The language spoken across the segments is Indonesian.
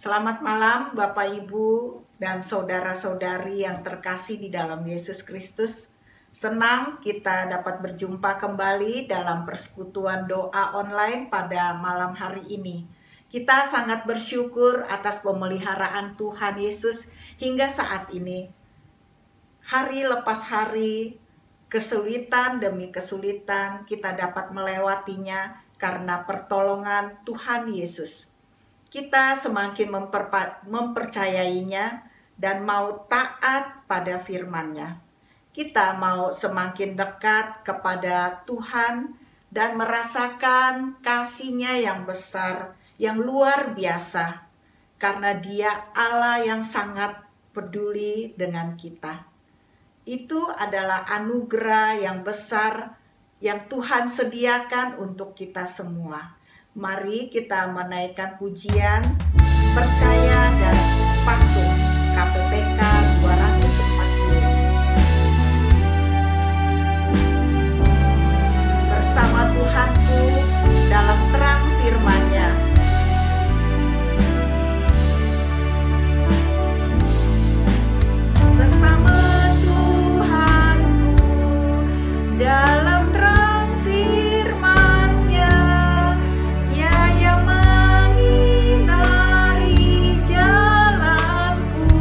Selamat malam Bapak Ibu dan saudara-saudari yang terkasih di dalam Yesus Kristus. Senang kita dapat berjumpa kembali dalam persekutuan doa online pada malam hari ini. Kita sangat bersyukur atas pemeliharaan Tuhan Yesus hingga saat ini. Hari lepas hari, kesulitan demi kesulitan kita dapat melewatinya karena pertolongan Tuhan Yesus. Kita semakin mempercayainya dan mau taat pada firman-Nya. Kita mau semakin dekat kepada Tuhan dan merasakan kasih-Nya yang besar, yang luar biasa. Karena Dia Allah yang sangat peduli dengan kita. Itu adalah anugerah yang besar yang Tuhan sediakan untuk kita semua. Mari kita menaikkan pujian, percaya dan patuh, KPPK 240. Bersama Tuhanku dalam terang firman-Nya. Bersama Tuhanku dalam terang firman-Nya, Ia yang menyinari jalanku.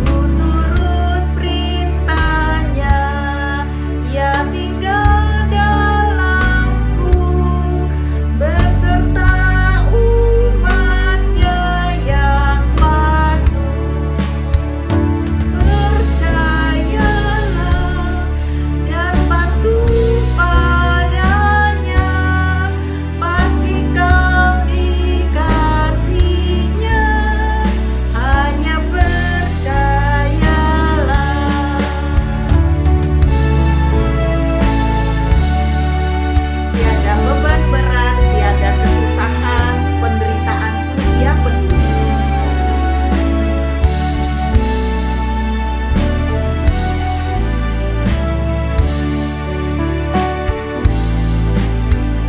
Ku turut perintah-Nya, Ia tinggal dalamku, beserta umat-Nya yang patuh. Percayalah dan patuh padanya, pasti kau dikasihinya, hanya percayalah. Tiada beban berat, tiada kesusahan, penderitaanku Ia peduli.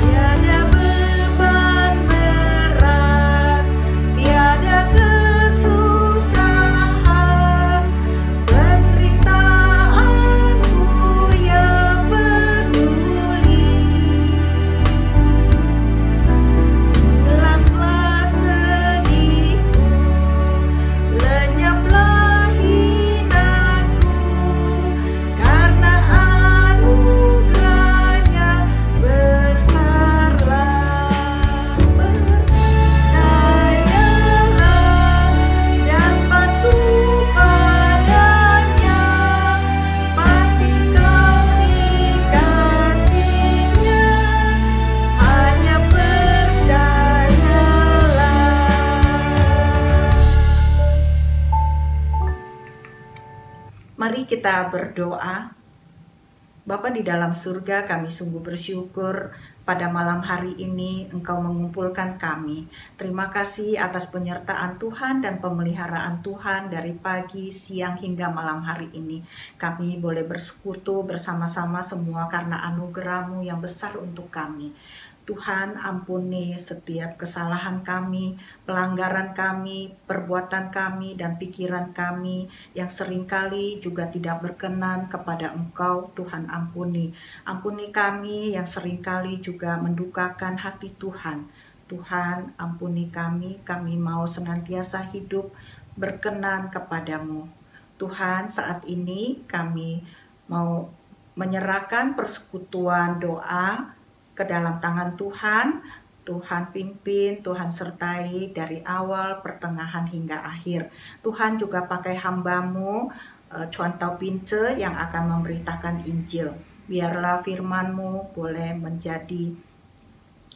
Tiada beban berat, tiada kesusahan, penderitaanku Ia peduli. Gelaplah sedihku, lenyaplah hinaku, karena anugerah-Nya besarlah. Percayalah dan patuh padanya, pasti kau dikasihinya, hanya percayalah. Mari kita berdoa. Bapa di dalam surga, kami sungguh bersyukur pada malam hari ini Engkau mengumpulkan kami. Terima kasih atas penyertaan Tuhan dan pemeliharaan Tuhan dari pagi, siang hingga malam hari ini. Kami boleh bersekutu bersama-sama semua karena anugerah-Mu yang besar untuk kami. Tuhan, ampuni setiap kesalahan kami, pelanggaran kami, perbuatan kami, dan pikiran kami yang seringkali juga tidak berkenan kepada Engkau. Tuhan, ampuni. Ampuni kami yang seringkali juga mendukakan hati Tuhan. Tuhan, ampuni kami mau senantiasa hidup berkenan kepadamu. Tuhan, saat ini kami mau menyerahkan persekutuan doa ke dalam tangan Tuhan. Tuhan pimpin, Tuhan sertai dari awal, pertengahan hingga akhir. Tuhan juga pakai hamba-Mu, Chuan Tau Pince, yang akan memberitakan Injil. Biarlah firman-Mu boleh menjadi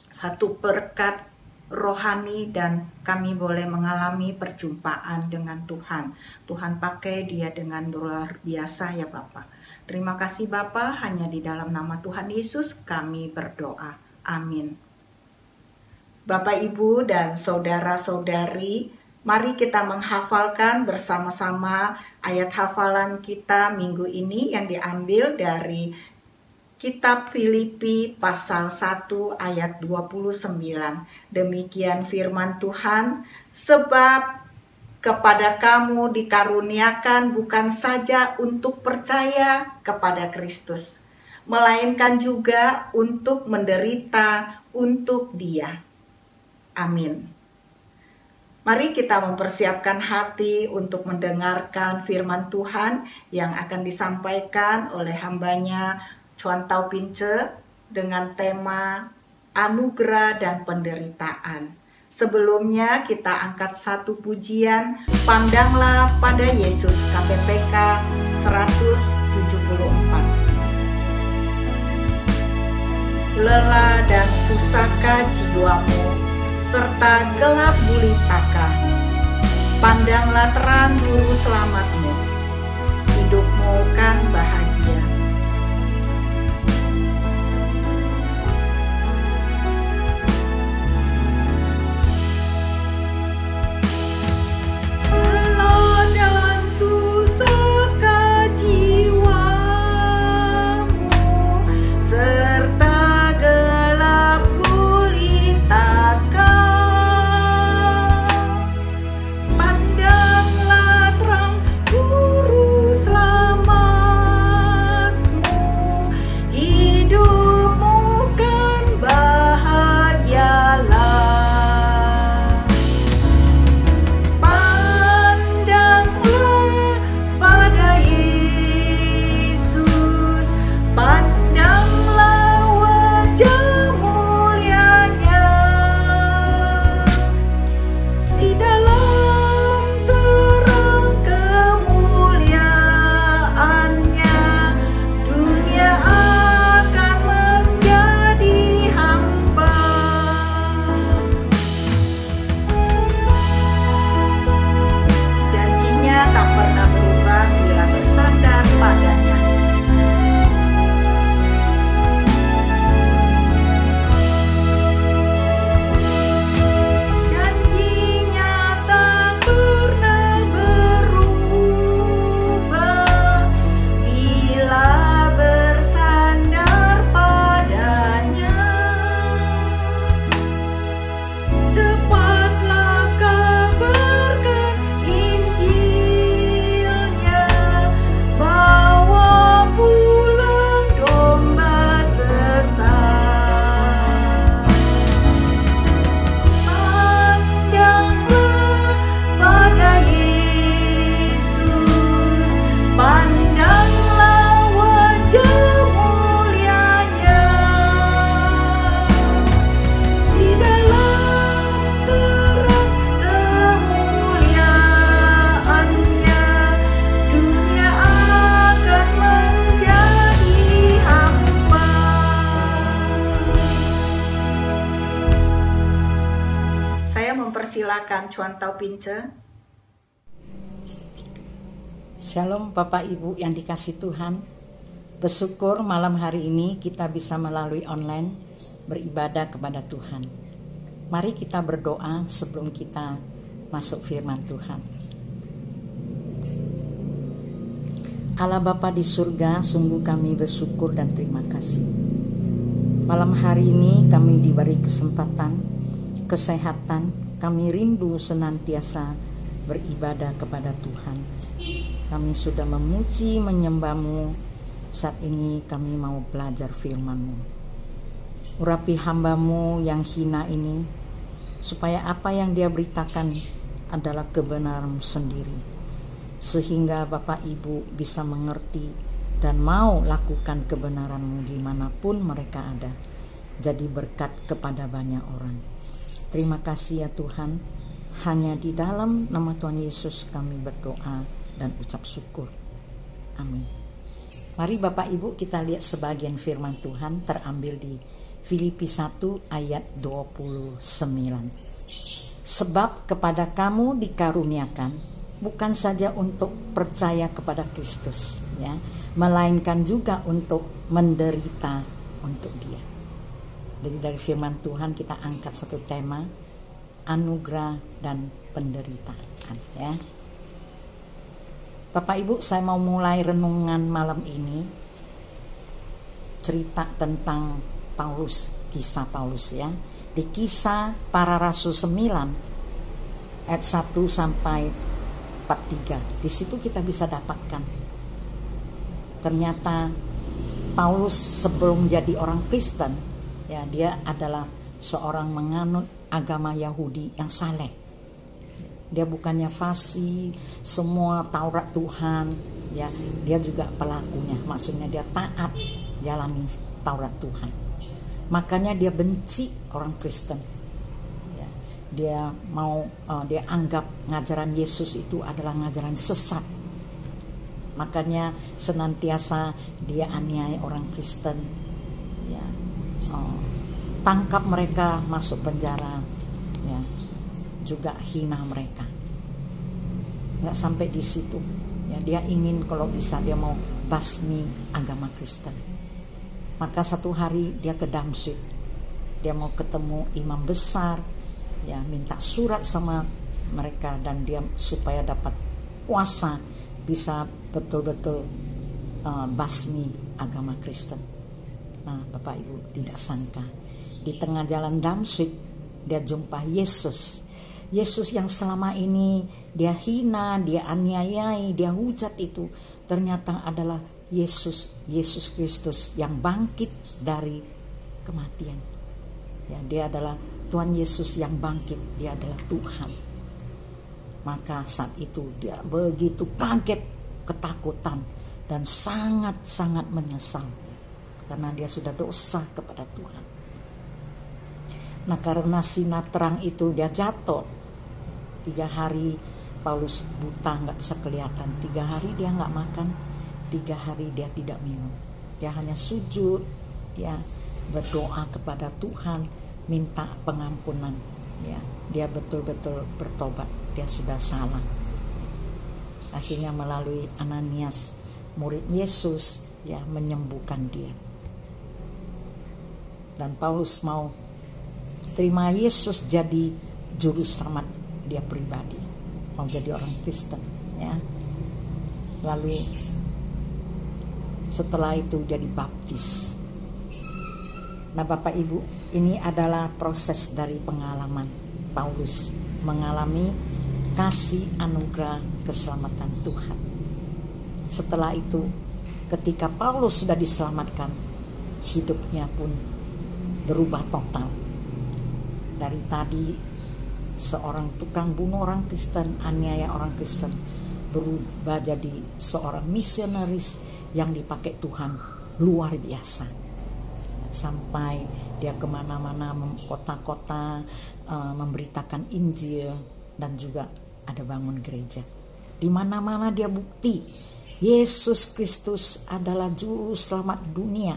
satu berkat rohani dan kami boleh mengalami perjumpaan dengan Tuhan. Tuhan pakai dia dengan luar biasa ya Bapak. Terima kasih Bapa, hanya di dalam nama Tuhan Yesus kami berdoa. Amin. Bapak, Ibu, dan saudara-saudari, mari kita menghafalkan bersama-sama ayat hafalan kita minggu ini yang diambil dari Kitab Filipi pasal 1 ayat 29. Demikian firman Tuhan, sebab kepada kamu dikaruniakan bukan saja untuk percaya kepada Kristus, melainkan juga untuk menderita untuk Dia. Amin. Mari kita mempersiapkan hati untuk mendengarkan firman Tuhan yang akan disampaikan oleh hambanya Chuan Tau Pince dengan tema anugerah dan penderitaan. Sebelumnya kita angkat satu pujian, Pandanglah pada Yesus, KPPK 174. Lelah dan susahkah jiwamu, serta gelap gulitaka, pandanglah terang juru selamatmu, hidupmu kan bahagia. Lelah dan susahkah jiwamu, serta gelap gulitaka, pandanglah terang juru selamatmu, hidupmu kan bahagialah. Pandanglah pada Yesus, pandanglah wajah mulianya, di dalam terang kemuliaannya, dunia akan menjadi hamba. Janjinya tak pernah berubah bila bersandar padanya. Janjinya tak pernah berubah bila bersandar padanya. Cepatlah kabarkan Injilnya, bawa pulang domba sesat. Pandanglah pada Yesus, pandanglah wajah mulianya, di dalam terang kemuliaannya, dunia akan menjadi hamba. Saya mempersilakan Chuan Tau Pince. Shalom Bapak Ibu yang dikasih Tuhan. Bersyukur malam hari ini kita bisa melalui online beribadah kepada Tuhan. Mari kita berdoa sebelum kita masuk firman Tuhan. Allah Bapa di surga, sungguh kami bersyukur dan terima kasih. Malam hari ini kami diberi kesempatan, kesehatan, kami rindu senantiasa beribadah kepada Tuhan. Kami sudah memuji, menyembah-Mu. Saat ini kami mau belajar firman-Mu. Urapi hamba-Mu yang hina ini, supaya apa yang dia beritakan adalah kebenaran sendiri, sehingga Bapak Ibu bisa mengerti dan mau lakukan kebenaran-Mu dimanapun mereka ada. Jadi berkat kepada banyak orang. Terima kasih ya Tuhan. Hanya di dalam nama Tuhan Yesus kami berdoa dan ucap syukur. Amin. Mari Bapak Ibu kita lihat sebagian firman Tuhan terambil di Filipi 1 ayat 29. Sebab kepada kamu dikaruniakan bukan saja untuk percaya kepada Kristus, ya, melainkan juga untuk menderita untuk Dia. Jadi dari firman Tuhan kita angkat satu tema, anugerah dan penderitaan, ya. Bapak Ibu, saya mau mulai renungan malam ini cerita tentang Paulus, kisah Paulus ya. Di Kisah Para Rasul 9 ayat 1 sampai 43. Di situ kita bisa dapatkan ternyata Paulus sebelum jadi orang Kristen ya, dia adalah seorang menganut agama Yahudi yang saleh. Dia bukannya fasih semua Taurat Tuhan ya, dia juga pelakunya, maksudnya dia taat jalani Taurat Tuhan. Makanya dia benci orang Kristen ya. Dia anggap ngajaran Yesus itu adalah ngajaran sesat. Makanya senantiasa dia aniaya orang Kristen ya, tangkap mereka, masuk penjara ya, juga hina mereka. Nggak sampai di situ ya, dia ingin kalau bisa dia mau basmi agama Kristen. Maka satu hari dia ke Damsyik, dia mau ketemu imam besar ya, minta surat sama mereka dan dia supaya dapat kuasa bisa betul-betul basmi agama Kristen. Nah, Bapak Ibu tidak sangka di tengah jalan Damsyik dia jumpa Yesus. Yesus yang selama ini dia hina, dia aniayai, dia hujat itu ternyata adalah Yesus Kristus yang bangkit dari kematian. Ya, dia adalah Tuhan Yesus yang bangkit, dia adalah Tuhan. Maka saat itu dia begitu kaget, ketakutan dan sangat-sangat menyesal karena dia sudah dosa kepada Tuhan. Nah, karena sinar terang itu dia jatuh. 3 hari Paulus buta, nggak bisa kelihatan. 3 hari dia nggak makan, 3 hari dia tidak minum. Dia hanya sujud, ya berdoa kepada Tuhan, minta pengampunan. Ya, dia betul-betul bertobat, dia sudah salah. Akhirnya melalui Ananias, murid Yesus, ya menyembuhkan dia. Dan Paulus mau terima Yesus jadi juru selamat dia pribadi, mau jadi orang Kristen, ya. Lalu setelah itu dia dibaptis. Nah, Bapak Ibu, ini adalah proses dari pengalaman Paulus mengalami kasih anugerah keselamatan Tuhan. Setelah itu, ketika Paulus sudah diselamatkan, hidupnya pun berubah total. Dari tadi seorang tukang bunuh orang Kristen, aniaya orang Kristen, berubah jadi seorang misionaris yang dipakai Tuhan luar biasa. Sampai dia kemana-mana, kota-kota, memberitakan Injil, dan juga ada bangun gereja. Di mana-mana dia bukti Yesus Kristus adalah juru selamat dunia.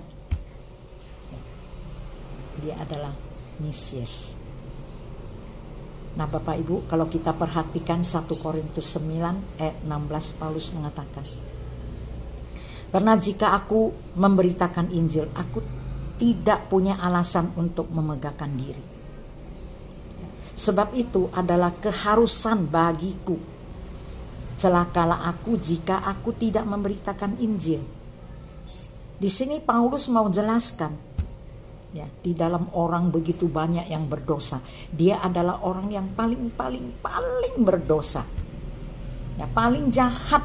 Dia adalah Mesias. Nah, Bapak Ibu, kalau kita perhatikan 1 Korintus 9 ayat 16, Paulus mengatakan, karena jika aku memberitakan Injil, aku tidak punya alasan untuk memegahkan diri. Sebab itu adalah keharusan bagiku. Celakalah aku jika aku tidak memberitakan Injil. Di sini Paulus mau jelaskan, ya, di dalam orang begitu banyak yang berdosa, dia adalah orang yang paling berdosa, ya, paling jahat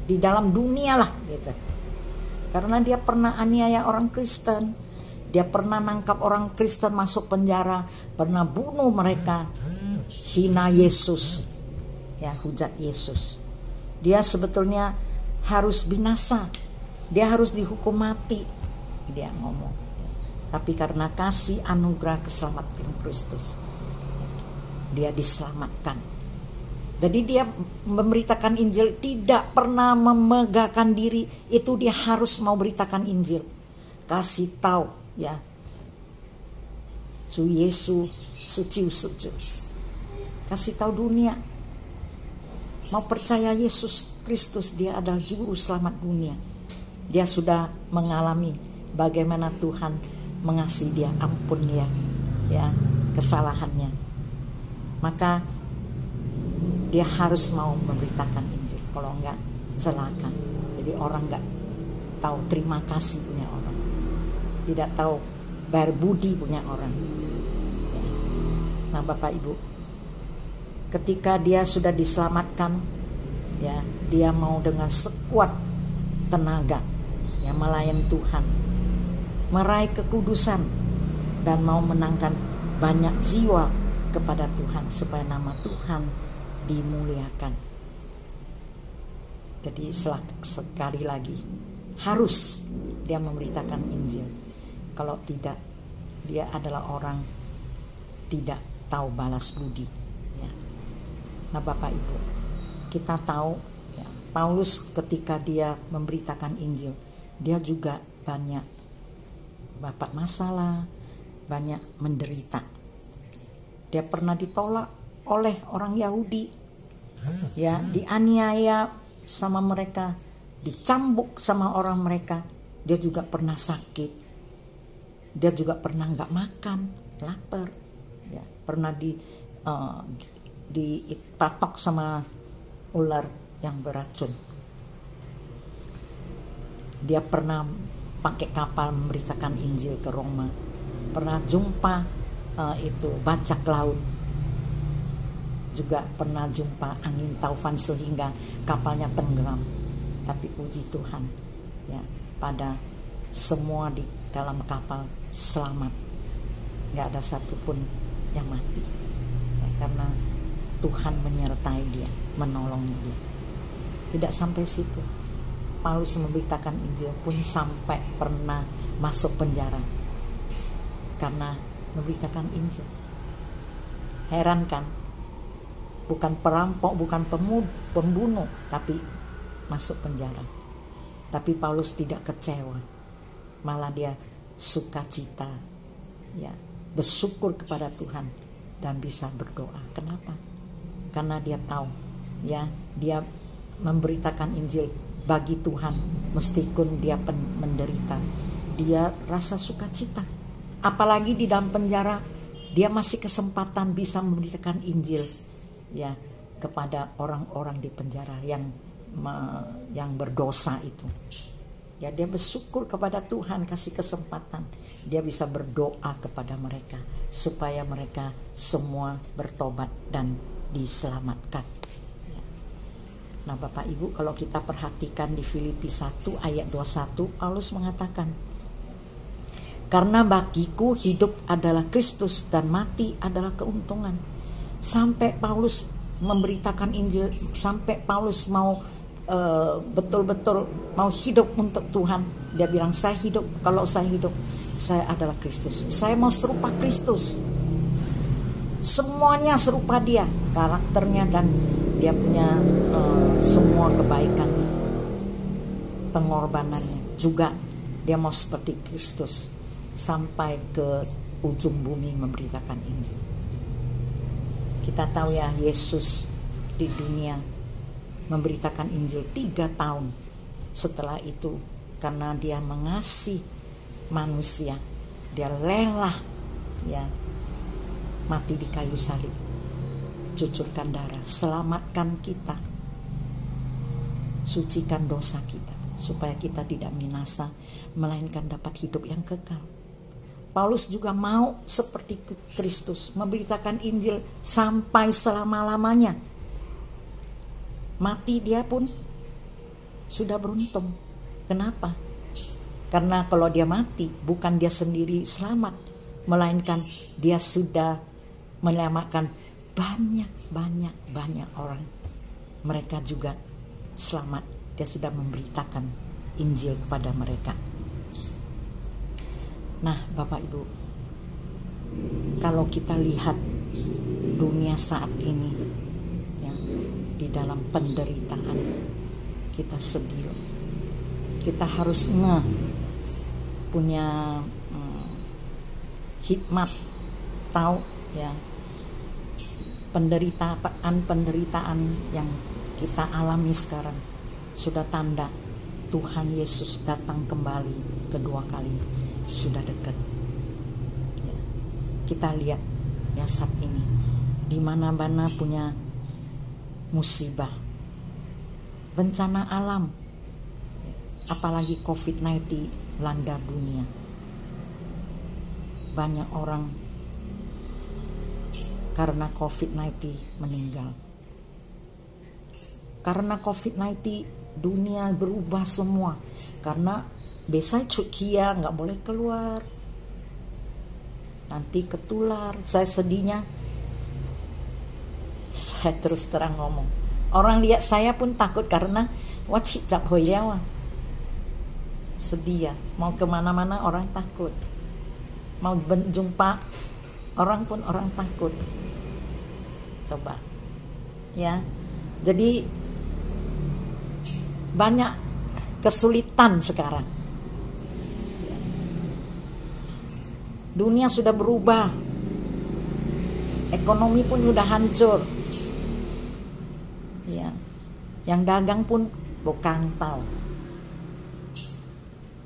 di dalam dunia lah, gitu. Karena dia pernah aniaya orang Kristen. Dia pernah nangkap orang Kristen masuk penjara, pernah bunuh mereka, hina Yesus, ya, hujat Yesus. Dia sebetulnya harus binasa, dia harus dihukum mati, dia ngomong. Tapi karena kasih anugerah keselamatan Kristus, dia diselamatkan. Jadi dia memberitakan Injil, tidak pernah memegahkan diri. Itu dia harus mau beritakan Injil, kasih tahu, ya, Su Yesus suci, kasih tahu dunia, mau percaya Yesus Kristus, dia adalah juru selamat dunia. Dia sudah mengalami bagaimana Tuhan mengasihi dia, ampun dia, ya, kesalahannya. Maka dia harus mau memberitakan Injil, kalau enggak celaka. Jadi orang enggak tahu terima kasihnya orang. tidak tahu bayar budi punya orang. Nah Bapak Ibu, ketika dia sudah diselamatkan, ya, dia mau dengan sekuat tenaga, ya, melayani Tuhan, meraih kekudusan, dan mau menangkan banyak jiwa kepada Tuhan supaya nama Tuhan dimuliakan. Jadi sekali lagi harus dia memberitakan Injil. Kalau tidak, dia adalah orang tidak tahu balas budi, ya. Nah Bapak Ibu, kita tahu, ya, Paulus ketika dia memberitakan Injil, dia juga banyak dapat masalah, banyak menderita. Dia pernah ditolak oleh orang Yahudi, ya, dianiaya sama mereka, dicambuk sama orang mereka. Dia juga pernah sakit, dia juga pernah nggak makan, lapar, ya, pernah dipatok sama ular yang beracun. Dia pernah pakai kapal memberitakan Injil ke Roma, pernah jumpa bajak laut, juga pernah jumpa angin taufan sehingga kapalnya tenggelam. Tapi puji Tuhan, ya, pada semua di dalam kapal selamat, nggak ada satupun yang mati, ya, karena Tuhan menyertai dia, menolong dia. Tidak sampai situ, Paulus memberitakan Injil pun sampai pernah masuk penjara karena memberitakan Injil. Heran kan? Bukan perampok, bukan pembunuh, tapi masuk penjara. Tapi Paulus tidak kecewa, malah dia sukacita, ya, bersyukur kepada Tuhan dan bisa berdoa. Kenapa? Karena dia tahu, ya, dia memberitakan Injil bagi Tuhan, meskipun dia menderita, dia rasa sukacita. Apalagi di dalam penjara, dia masih kesempatan bisa memberitakan Injil, ya, kepada orang-orang di penjara yang berdosa itu. Ya, dia bersyukur kepada Tuhan kasih kesempatan, dia bisa berdoa kepada mereka supaya mereka semua bertobat dan diselamatkan. Ya. Nah Bapak Ibu, kalau kita perhatikan di Filipi 1 ayat 21, Paulus mengatakan, karena bagiku hidup adalah Kristus dan mati adalah keuntungan. Sampai Paulus memberitakan Injil, sampai Paulus mau betul-betul mau hidup untuk Tuhan. Dia bilang, saya hidup, kalau saya hidup, saya adalah Kristus. Saya mau serupa Kristus. Semuanya serupa dia, karakternya dan dia punya semua kebaikannya, pengorbanannya. Juga dia mau seperti Kristus sampai ke ujung bumi memberitakan Injil. Kita tahu ya, Yesus di dunia memberitakan Injil 3 tahun. Setelah itu, karena dia mengasihi manusia, dia rela, ya, mati di kayu salib, cucurkan darah, selamatkan kita, sucikan dosa kita, supaya kita tidak binasa, melainkan dapat hidup yang kekal. Paulus juga mau seperti Kristus, memberitakan Injil sampai selama-lamanya. Mati dia pun sudah beruntung. Kenapa? Karena kalau dia mati, bukan dia sendiri selamat, melainkan dia sudah menyelamatkan banyak orang. Mereka juga selamat. Dia sudah memberitakan Injil kepada mereka. Nah Bapak Ibu, kalau kita lihat dunia saat ini, ya, di dalam penderitaan, kita sedih. Kita harus punya hikmat, tahu, ya, penderitaan yang kita alami sekarang sudah tanda Tuhan Yesus datang kembali kedua kali, sudah dekat. Ya, kita lihat ya saat ini di mana-mana punya musibah, bencana alam, apalagi COVID-19 melanda dunia. banyak orang karena COVID-19 meninggal. Karena COVID-19 dunia berubah semua. Karena biasanya Turkiya nggak boleh keluar, nanti ketular. Saya sedihnya, saya terus terang ngomong, orang lihat saya pun takut karena wajib cap hoyawa. Sedih ya, mau kemana-mana orang takut, mau jumpa orang pun orang takut. Coba ya, jadi banyak kesulitan sekarang. Dunia sudah berubah, ekonomi pun sudah hancur ya. Yang dagang pun bukan tahu,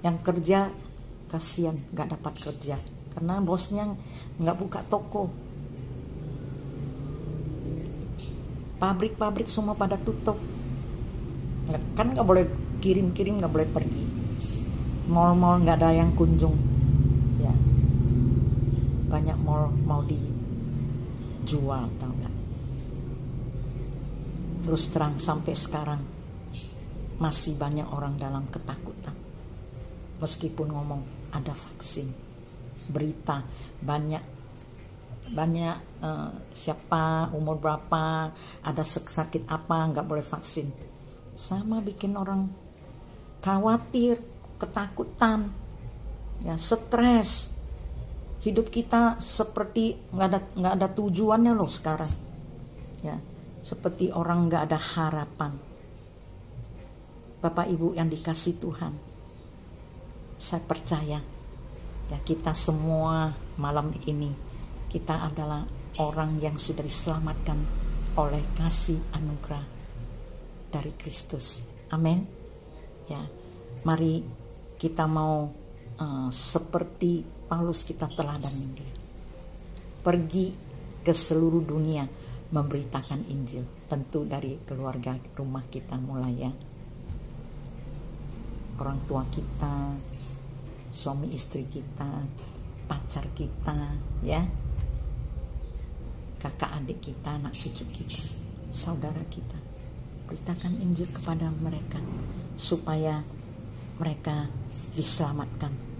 yang kerja kasihan nggak dapat kerja karena bosnya nggak buka toko. Pabrik-pabrik semua pada tutup, kan nggak boleh kirim-kirim, nggak boleh pergi. Mall-mall nggak ada yang kunjung ya. Banyak mall mau dijual, tahu nggak? Terus terang sampai sekarang masih banyak orang dalam ketakutan. Meskipun ngomong ada vaksin, berita banyak siapa umur berapa ada sakit apa nggak boleh vaksin, sama bikin orang khawatir, ketakutan ya, stres. Hidup kita seperti nggak ada tujuannya loh sekarang ya, seperti orang nggak ada harapan. Bapak Ibu yang dikasih Tuhan, saya percaya ya, kita semua malam ini kita adalah orang yang sudah diselamatkan oleh kasih anugerah dari Kristus. Amin ya. Mari kita mau seperti Paulus, kita teladanin dia, pergi ke seluruh dunia memberitakan Injil. Tentu dari keluarga rumah kita mulai ya, orang tua kita, suami istri kita, pacar kita ya, kakak adik kita, anak cucu kita, saudara kita. Beritakan Injil kepada mereka supaya mereka diselamatkan.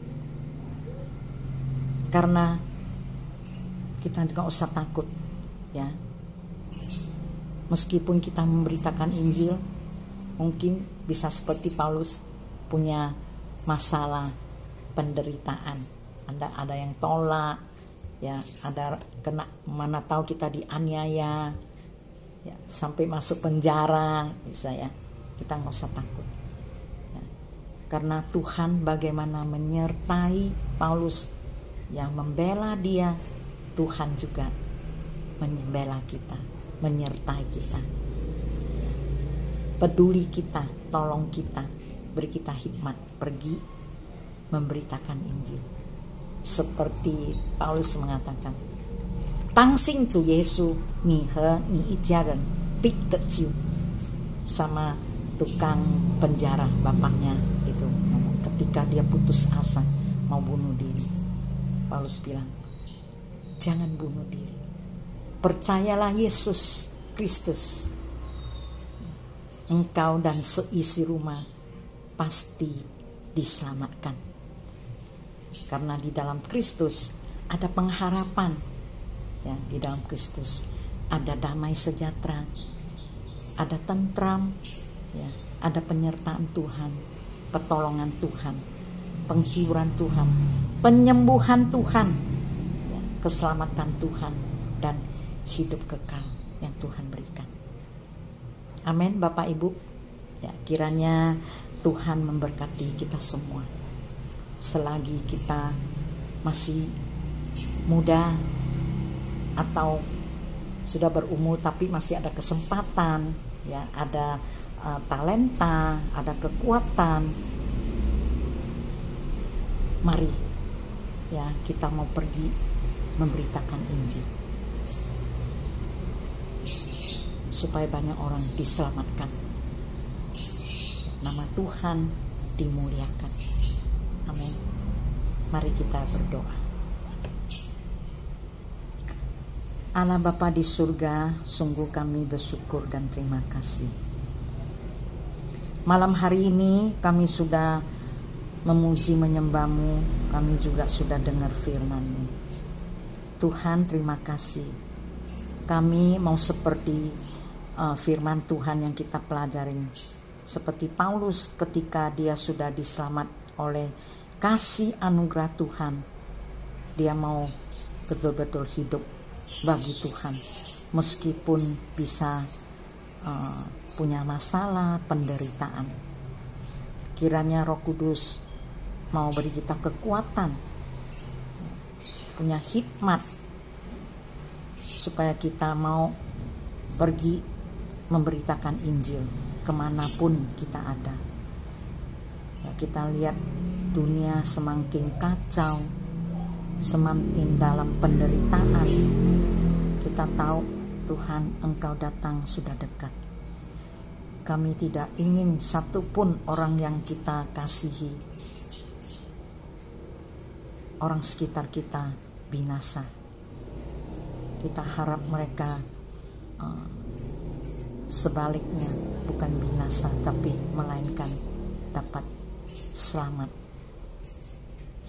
Karena kita juga usah takut ya. Meskipun kita memberitakan Injil, mungkin bisa seperti Paulus punya masalah penderitaan. Ada yang tolak ya, ada kena, mana tahu kita dianiaya ya, sampai masuk penjara bisa ya. Kita nggak usah takut ya. Karena Tuhan bagaimana menyertai Paulus yang membela dia, Tuhan juga membela kita, menyertai kita ya. Peduli kita, tolong kita, beri kita hikmat pergi memberitakan Injil. Seperti Paulus mengatakan, Tangsing tu Yesu ni he ni ijaran pik teciu, sama tukang penjara bapaknya itu ngomong ketika dia putus asa mau bunuh diri. Paulus bilang, jangan bunuh diri, percayalah Yesus Kristus, engkau dan seisi rumah pasti diselamatkan. Karena di dalam Kristus ada pengharapan ya, di dalam Kristus ada damai sejahtera, ada tentram ya, ada penyertaan Tuhan, pertolongan Tuhan, penghiburan Tuhan, penyembuhan Tuhan ya, keselamatan Tuhan, dan hidup kekal yang Tuhan berikan. Amin Bapak Ibu ya, kiranya Tuhan memberkati kita semua. Selagi kita masih muda atau sudah berumur tapi masih ada kesempatan ya, ada talenta, ada kekuatan, mari ya kita mau pergi memberitakan Injil supaya banyak orang diselamatkan, nama Tuhan dimuliakan. Amin. Mari kita berdoa. Allah Bapa di surga, sungguh kami bersyukur dan terima kasih. Malam hari ini kami sudah memuji menyembah-Mu, kami juga sudah dengar firman-Mu. Tuhan, terima kasih. Kami mau seperti firman Tuhan yang kita pelajarin. Seperti Paulus ketika dia sudah diselamat oleh kasih anugerah Tuhan. Dia mau betul-betul hidup bagi Tuhan, meskipun bisa punya masalah, penderitaan. Kiranya Roh Kudus mau beri kita kekuatan, punya hikmat, supaya kita mau pergi memberitakan Injil kemanapun kita ada. Ya, kita lihat dunia semakin kacau, semakin dalam penderitaan. Kita tahu Tuhan, Engkau datang sudah dekat. Kami tidak ingin satupun orang yang kita kasihi, orang sekitar kita, binasa. Kita harap mereka sebaliknya bukan binasa, tapi melainkan dapat selamat,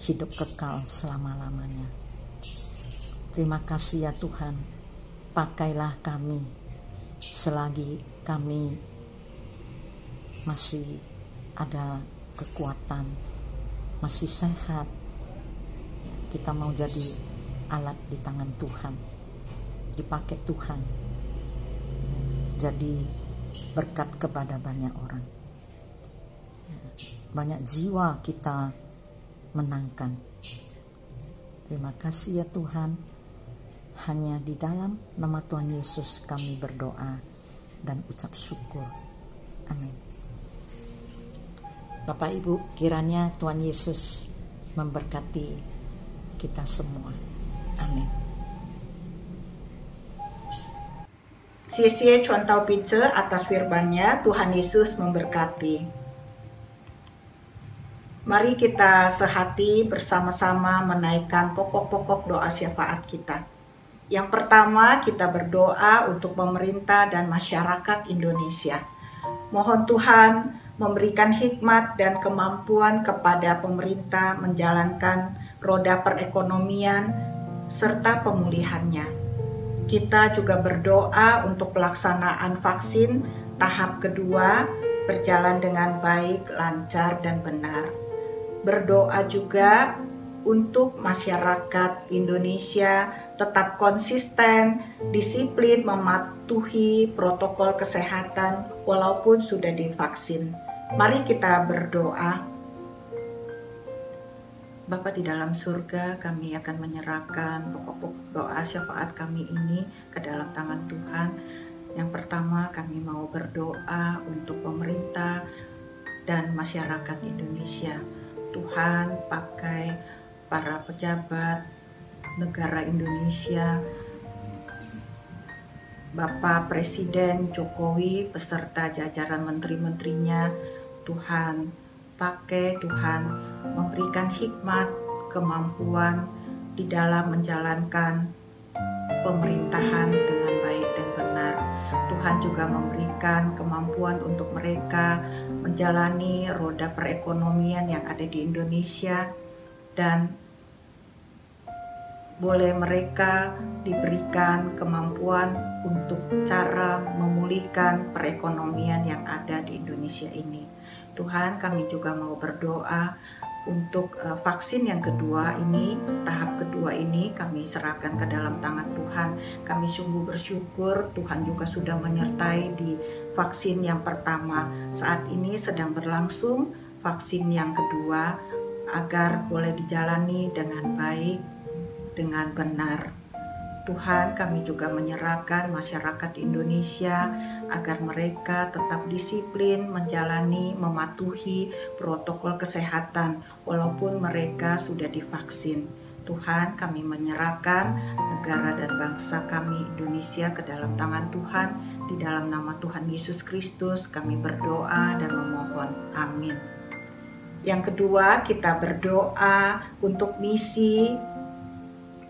hidup kekal selama-lamanya. Terima kasih ya Tuhan, pakailah kami selagi kami masih ada kekuatan, masih sehat. Kita mau jadi alat di tangan Tuhan, dipakai Tuhan, jadi berkat kepada banyak orang. Banyak jiwa kita menangkan. Terima kasih ya Tuhan. Hanya di dalam nama Tuhan Yesus kami berdoa dan ucap syukur. Amin. Bapak Ibu, kiranya Tuhan Yesus memberkati kita semua. Amin. 谢谢传道笔者 atas firman-Nya. Tuhan Yesus memberkati. Mari kita sehati bersama-sama menaikkan pokok-pokok doa syafaat kita. Yang pertama, kita berdoa untuk pemerintah dan masyarakat Indonesia. Mohon Tuhan memberikan hikmat dan kemampuan kepada pemerintah menjalankan roda perekonomian serta pemulihannya. Kita juga berdoa untuk pelaksanaan vaksin tahap kedua berjalan dengan baik, lancar, dan benar. Berdoa juga untuk masyarakat Indonesia tetap konsisten, disiplin mematuhi protokol kesehatan walaupun sudah divaksin. Mari kita berdoa. Bapa di dalam surga, kami akan menyerahkan pokok-pokok doa syafaat kami ini ke dalam tangan Tuhan. Yang pertama, kami mau berdoa untuk pemerintah dan masyarakat Indonesia. Tuhan, pakai para pejabat negara Indonesia, Bapak Presiden Jokowi beserta jajaran menteri-menterinya. Tuhan, pakai, Tuhan memberikan hikmat, kemampuan di dalam menjalankan pemerintahan dengan baik dan benar. Tuhan juga memberikan kemampuan untuk mereka menjalani roda perekonomian yang ada di Indonesia, dan boleh mereka diberikan kemampuan untuk cara memulihkan perekonomian yang ada di Indonesia ini. Tuhan, kami juga mau berdoa untuk vaksin yang kedua ini, tahap kedua ini kami serahkan ke dalam tangan Tuhan. Kami sungguh bersyukur Tuhan juga sudah menyertai di vaksin yang pertama. Saat ini sedang berlangsung vaksin yang kedua agar boleh dijalani dengan baik, dengan benar. Tuhan, kami juga menyerahkan masyarakat Indonesia agar mereka tetap disiplin menjalani, mematuhi protokol kesehatan walaupun mereka sudah divaksin. Tuhan, kami menyerahkan negara dan bangsa kami Indonesia ke dalam tangan Tuhan. Di dalam nama Tuhan Yesus Kristus kami berdoa dan memohon. Amin. Yang kedua, kita berdoa untuk misi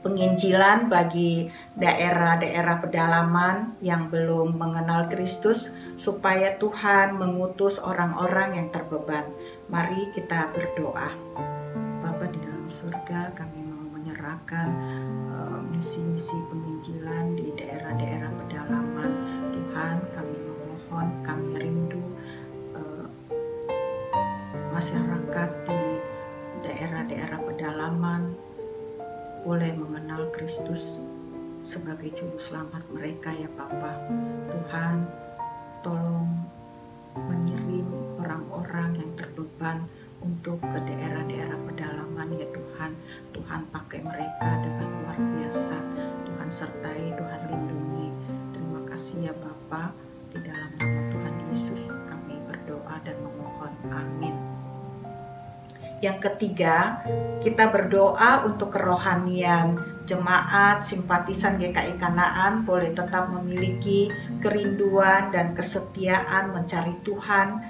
penginjilan bagi daerah-daerah pedalaman yang belum mengenal Kristus, supaya Tuhan mengutus orang-orang yang terbeban. Mari kita berdoa. Bapa di dalam surga, kami mau menyerahkan misi-misi penginjilan di daerah-daerah pedalaman. Tuhan, kami memohon, kami rindu masyarakat di daerah-daerah pedalaman boleh mengenal Kristus sebagai juru selamat mereka ya Bapa. Tuhan, tolong mengirim orang-orang yang terbeban untuk ke daerah-daerah pedalaman ya Tuhan. Tuhan pakai mereka dengan luar biasa. Tuhan sertai, Tuhan lindungi. Terima kasih ya Bapa. Di dalam nama Tuhan Yesus kami berdoa dan memohon. Amin. Yang ketiga, kita berdoa untuk kerohanian jemaat simpatisan GKI Kanaan boleh tetap memiliki kerinduan dan kesetiaan mencari Tuhan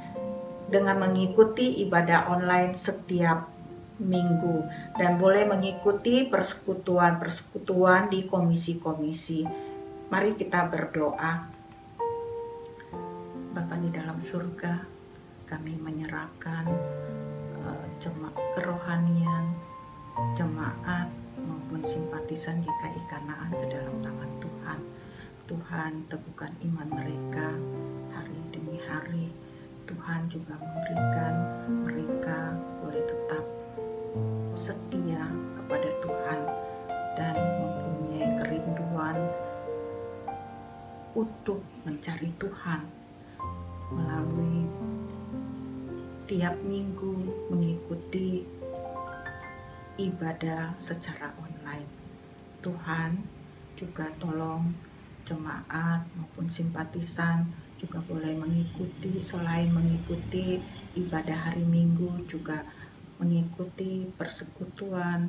dengan mengikuti ibadah online setiap minggu dan boleh mengikuti persekutuan-persekutuan di komisi-komisi. Mari kita berdoa. Bapa di dalam surga, kami menyerahkan kerohanian jemaat maupun simpatisan GKI Kanaan ke dalam tangan Tuhan. Tuhan, teguhkan iman mereka hari demi hari. Tuhan juga memberikan mereka boleh tetap setia kepada Tuhan dan mempunyai kerinduan untuk mencari Tuhan melalui tiap minggu mengikuti ibadah secara online. Tuhan juga tolong jemaat maupun simpatisan juga boleh mengikuti, selain mengikuti ibadah hari Minggu, juga mengikuti persekutuan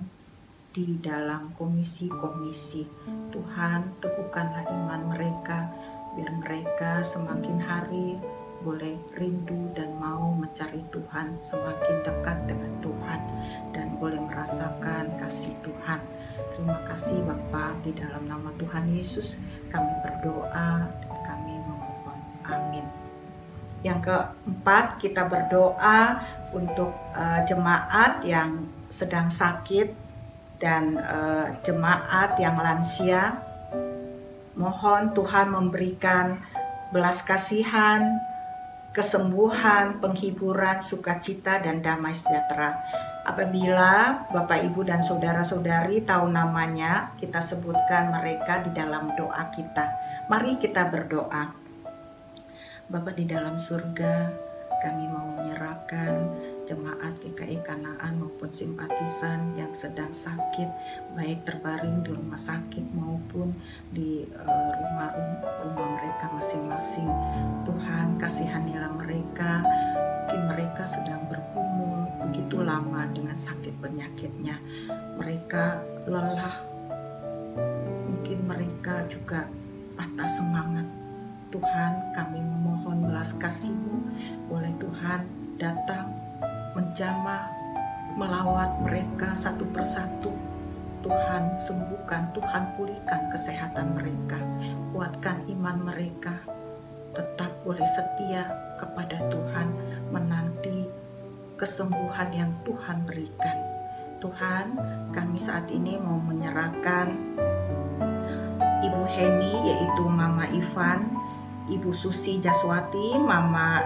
di dalam komisi-komisi. Tuhan, teguhkanlah iman mereka, biar mereka semakin hari boleh rindu dan mau mencari Tuhan, semakin dekat dengan Tuhan, dan boleh merasakan kasih Tuhan. Terima kasih Bapa, di dalam nama Tuhan Yesus kami berdoa dan kami memohon. Amin. Yang keempat, kita berdoa untuk jemaat yang sedang sakit dan jemaat yang lansia. Mohon Tuhan memberikan belas kasihan, kesembuhan, penghiburan, sukacita, dan damai sejahtera. Apabila Bapak, Ibu, dan saudara-saudari tahu namanya, kita sebutkan mereka di dalam doa kita. Mari kita berdoa. Bapa di dalam surga, kami mau menyerahkan jemaat GKI Kanaan maupun simpatisan yang sedang sakit, baik terbaring di rumah sakit maupun di rumah mereka masing-masing. Tuhan, kasihanilah mereka. Mungkin mereka sedang bergumul begitu lama dengan sakit penyakitnya. Mereka lelah, mungkin mereka juga patah semangat. Tuhan, kami memohon belas kasih-Mu. Boleh Tuhan datang menjamah, melawat mereka satu persatu. Tuhan sembuhkan, Tuhan pulihkan kesehatan mereka, kuatkan iman mereka, tetap boleh setia kepada Tuhan, menanti kesembuhan yang Tuhan berikan. Tuhan, kami saat ini mau menyerahkan Ibu Heni, yaitu Mama Ivan, Ibu Susi Jaswati, Mama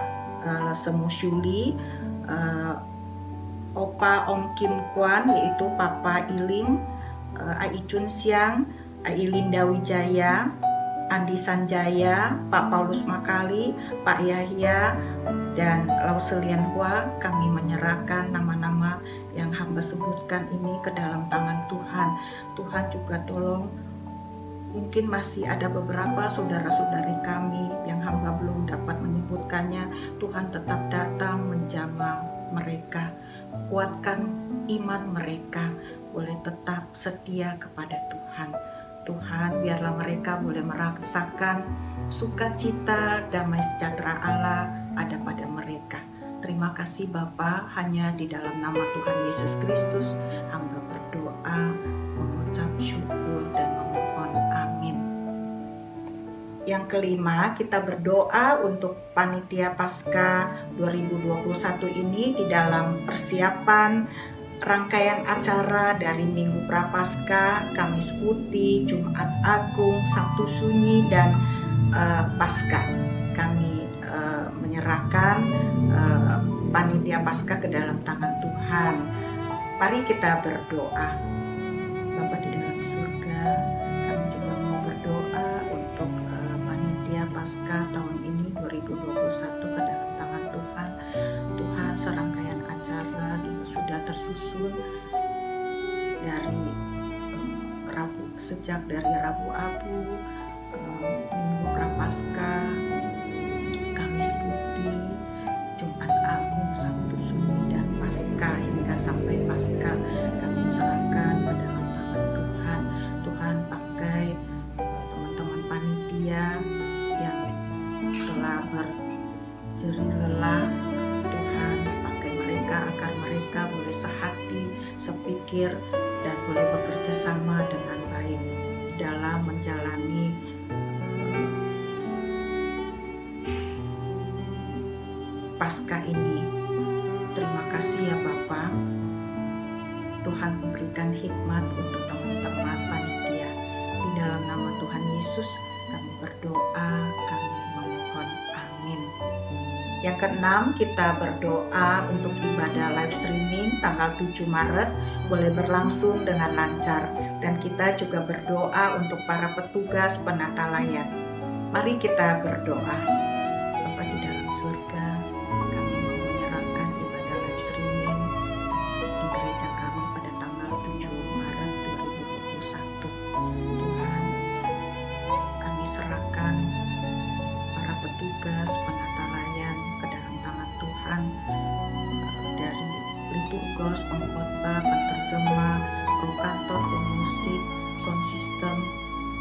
Semusyuli, Opa Om Kim Kwan, yaitu Papa Iling, Ai Chun Siang, Ai Linda Wijaya, Andi Sanjaya, Pak Paulus Makali, Pak Yahya, dan Lauselian Hua. Kami menyerahkan nama-nama yang hamba sebutkan ini ke dalam tangan Tuhan. Tuhan juga tolong, mungkin masih ada beberapa saudara-saudari kami yang hamba belum dapat menyebutkannya. Tuhan tetap datang menjamah mereka, kuatkan iman mereka, boleh tetap setia kepada Tuhan. Tuhan, biarlah mereka boleh merasakan sukacita, damai sejahtera Allah ada pada mereka. Terima kasih Bapa, hanya di dalam nama Tuhan Yesus Kristus hamba berdoa, mengucap syukur. Yang kelima, kita berdoa untuk Panitia Paskah 2021 ini di dalam persiapan rangkaian acara dari Minggu Prapaskah, Kamis Putih, Jumat Agung, Sabtu Sunyi, dan Paskah. Kami menyerahkan Panitia Paskah ke dalam tangan Tuhan. Mari kita berdoa. Bapa di dalam surga, kami juga mau berdoa untuk Panitia Paskah tahun ini 2021 ke dalam tangan Tuhan. Tuhan, serangkaian acara sudah tersusun dari sejak dari Rabu Abu, Minggu Prapaskah, Kamis Putih, Jumat Agung, Sabtu Sunyi, dan Paskah hingga sampai Paskah. Kami serahkan pada dalam tangan Tuhan. Tuhan, pakai teman-teman panitia yang telah berjerih lelah. Tuhan, pakai mereka agar mereka boleh sehati, sepikir, dan boleh bekerja sama dengan baik dalam menjalani Paskah ini. Terima kasih ya Bapa. Tuhan memberikan hikmat untuk teman-teman panitia. Di dalam nama Tuhan Yesus kami berdoa, kami memohon. Amin. Yang keenam, kita berdoa untuk ibadah live streaming tanggal 7 Maret boleh berlangsung dengan lancar. Dan kita juga berdoa untuk para petugas penata layan. Mari kita berdoa. Bapa di dalam surga, kami mau menyerahkan ibadah live streaming di gereja kami pada tanggal 7 Maret 2021. Tuhan, kami serahkan para petugas penata layan ke dalam tangan Tuhan, dari liturgos, pengkhotbah, penerjemah, prokantor, pemusik, sound system,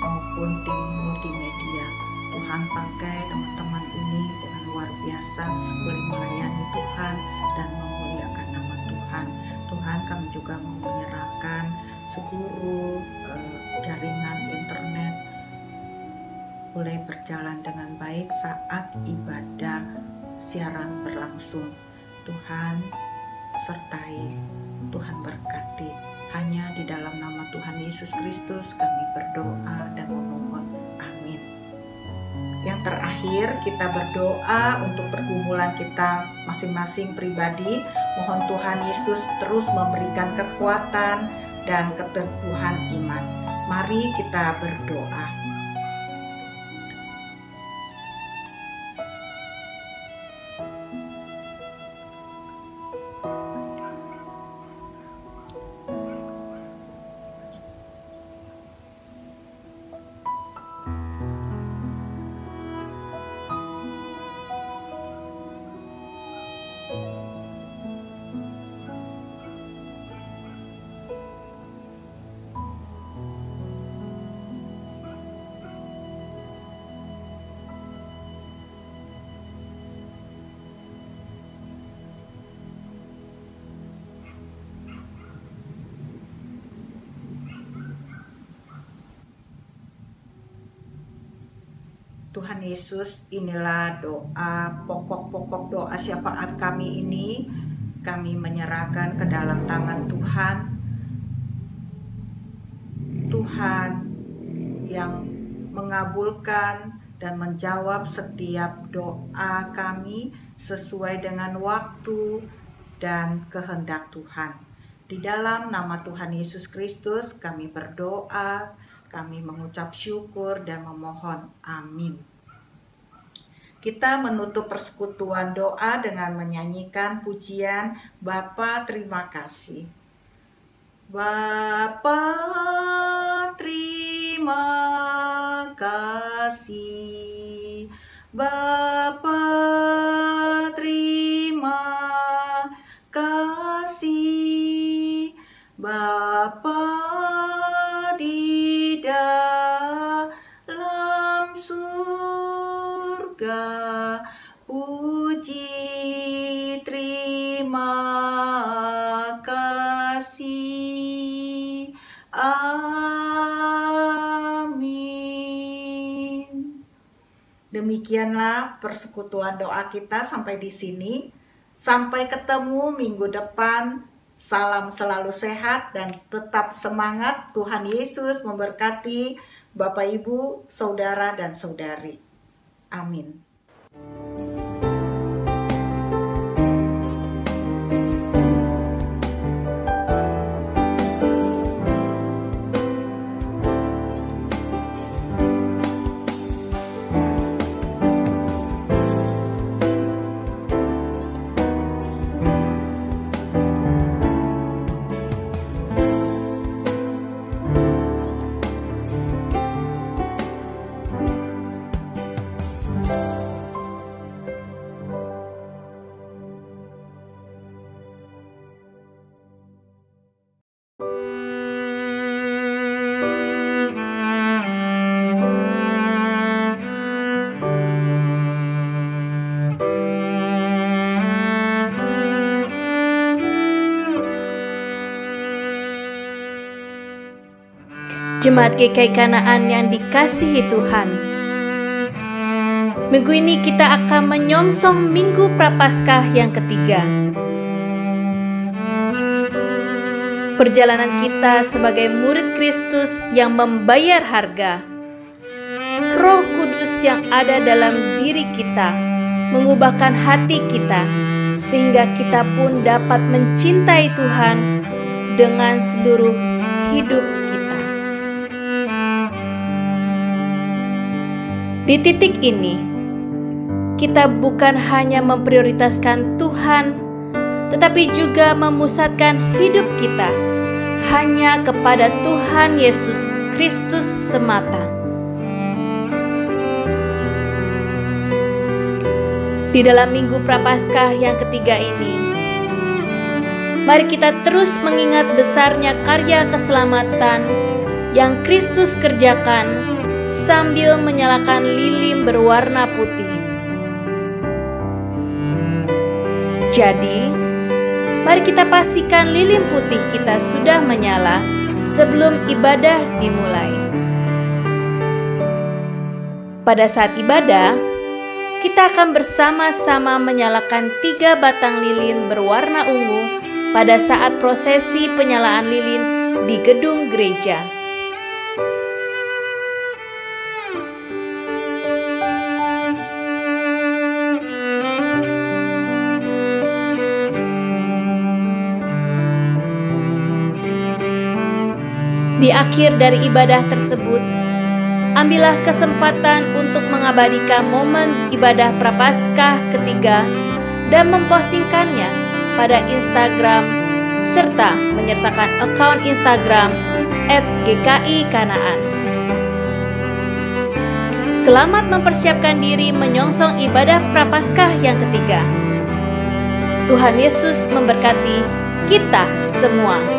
maupun tim multimedia. Tuhan, pakai teman-teman ini dengan luar biasa, boleh melayani Tuhan dan memuliakan nama Tuhan. Tuhan, kami juga mau menyerahkan seluruh jaringan internet boleh berjalan dengan baik saat ibadah siaran berlangsung. Tuhan sertai, Tuhan berkati. Hanya di dalam nama Tuhan Yesus Kristus kami berdoa dan memohon. Amin. Yang terakhir, kita berdoa untuk pergumulan kita masing-masing pribadi. Mohon Tuhan Yesus terus memberikan kekuatan dan keteguhan iman. Mari kita berdoa. Tuhan Yesus, inilah doa, pokok-pokok doa syafaat kami ini. Kami menyerahkan ke dalam tangan Tuhan. Tuhan yang mengabulkan dan menjawab setiap doa kami sesuai dengan waktu dan kehendak Tuhan. Di dalam nama Tuhan Yesus Kristus kami berdoa, kami mengucap syukur dan memohon. Amin. Kita menutup persekutuan doa dengan menyanyikan pujian Bapa terima kasih. Bapa terima kasih. Bapa terima kasih. Bapa di dalam surga, puji terima kasih. Amin. Demikianlah persekutuan doa kita sampai di sini. Sampai ketemu minggu depan. Salam selalu sehat dan tetap semangat. Tuhan Yesus memberkati Bapak, Ibu, Saudara, dan Saudari. Amin. Jemaat GKI Kanaan yang dikasihi Tuhan, minggu ini kita akan menyongsong Minggu Prapaskah yang ketiga. Perjalanan kita sebagai murid Kristus yang membayar harga. Roh Kudus yang ada dalam diri kita mengubahkan hati kita sehingga kita pun dapat mencintai Tuhan dengan seluruh hidup kita. Di titik ini, kita bukan hanya memprioritaskan Tuhan, tetapi juga memusatkan hidup kita hanya kepada Tuhan Yesus Kristus semata. Di dalam Minggu Prapaskah yang ketiga ini, mari kita terus mengingat besarnya karya keselamatan yang Kristus kerjakan sambil menyalakan lilin berwarna putih. Jadi, mari kita pastikan lilin putih kita sudah menyala sebelum ibadah dimulai. Pada saat ibadah, kita akan bersama-sama menyalakan 3 batang lilin berwarna ungu pada saat prosesi penyalaan lilin di gedung gereja. Di akhir dari ibadah tersebut, ambillah kesempatan untuk mengabadikan momen ibadah Prapaskah ketiga dan mempostingkannya pada Instagram serta menyertakan akun Instagram @GKI-Kanaan. Selamat mempersiapkan diri menyongsong ibadah Prapaskah yang ketiga. Tuhan Yesus memberkati kita semua.